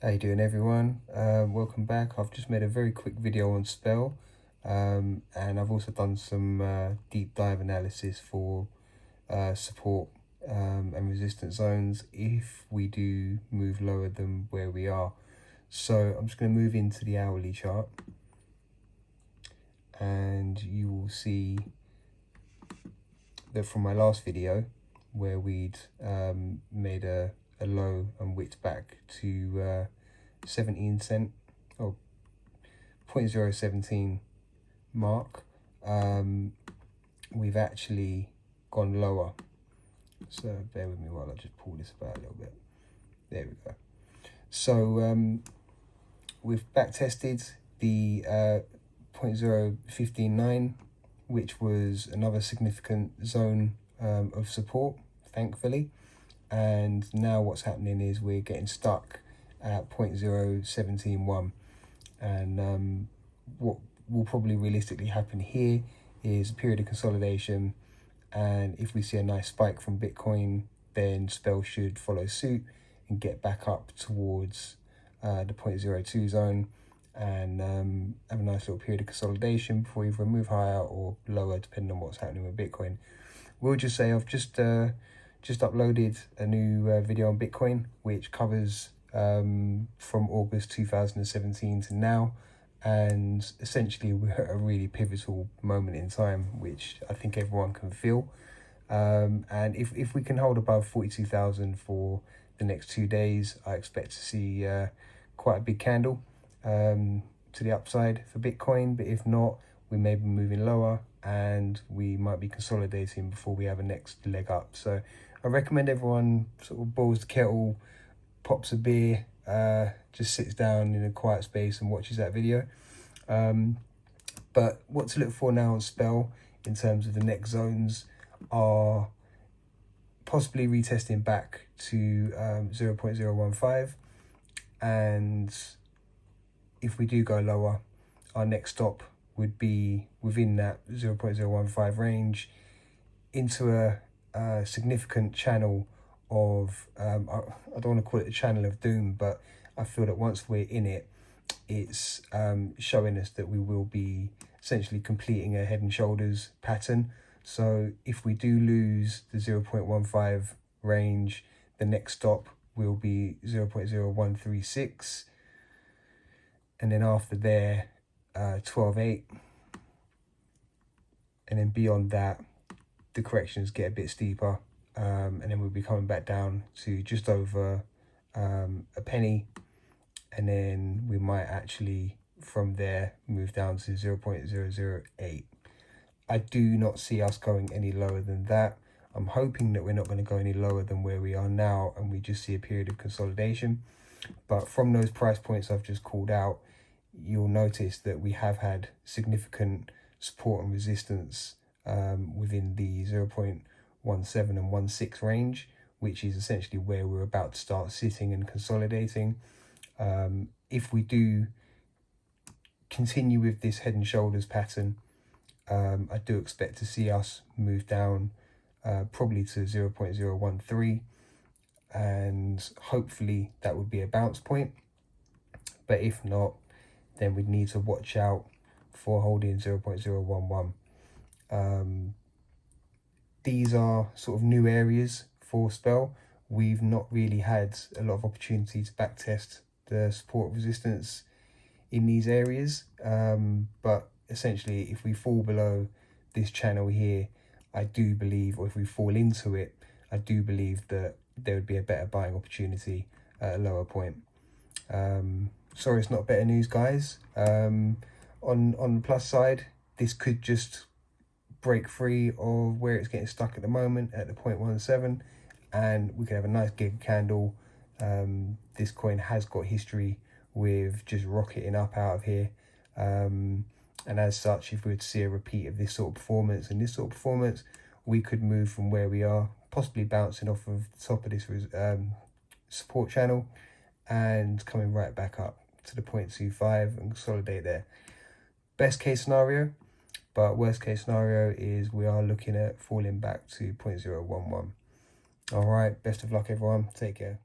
How you doing, everyone? Welcome back. I've just made a very quick video on spell, and I've also done some deep dive analysis for support and resistance zones if we do move lower than where we are. So I'm just going to move into the hourly chart, and you will see that from my last video where we'd made a low and whipped back to 17 cent or 0.017 mark, we've actually gone lower. So bear with me while I just pull this about a little bit. There we go. So we've back tested the 0.0159, which was another significant zone of support, thankfully. And now what's happening is we're getting stuck at 0.0171, and what will probably realistically happen here is a period of consolidation, and if we see a nice spike from Bitcoin, then spell should follow suit and get back up towards the 0.02 zone, and have a nice little period of consolidation before either move higher or lower, depending on what's happening with Bitcoin. We'll just say I've just uploaded a new video on Bitcoin, which covers from August 2017 to now, and essentially we're at a really pivotal moment in time, which I think everyone can feel. And if we can hold above 42,000 for the next 2 days, I expect to see quite a big candle to the upside for Bitcoin. But if not, we may be moving lower and we might be consolidating before we have a next leg up. So I recommend everyone sort of boils the kettle, pops a beer, just sits down in a quiet space and watches that video. But what to look for now on spell in terms of the next zones are possibly retesting back to 0.015, and if we do go lower, our next stop would be within that 0.015 range into a significant channel of I don't want to call it a channel of doom, but I feel that once we're in it, it's showing us that we will be essentially completing a head and shoulders pattern. So if we do lose the 0.15 range, the next stop will be 0.0136, and then after there 12.8, and then beyond that the corrections get a bit steeper, and then we'll be coming back down to just over a penny, and then we might actually from there move down to 0.008. I do not see us going any lower than that. I'm hoping that we're not going to go any lower than where we are now and we just see a period of consolidation. But from those price points I've just called out, you'll notice that we have had significant support and resistance within the 0.17 and 16 range, which is essentially where we're about to start sitting and consolidating. If we do continue with this head and shoulders pattern, I do expect to see us move down probably to 0.013, and hopefully that would be a bounce point. But if not, then we'd need to watch out for holding 0.011. These are sort of new areas for spell. We've not really had a lot of opportunity to backtest the support resistance in these areas, but essentially if we fall below this channel here, I do believe, or if we fall into it, I do believe that there would be a better buying opportunity at a lower point. Sorry it's not better news, guys. On the plus side, this could just break free of where it's getting stuck at the moment at the 0.17, and we could have a nice gig candle. This coin has got history with just rocketing up out of here, and as such, if we were to see a repeat of this sort of performance and this sort of performance, we could move from where we are, possibly bouncing off of the top of this support channel and coming right back up to the 0.25 and consolidate there. Best case scenario, but worst case scenario is we are looking at falling back to 0.011. All right, best of luck everyone, take care.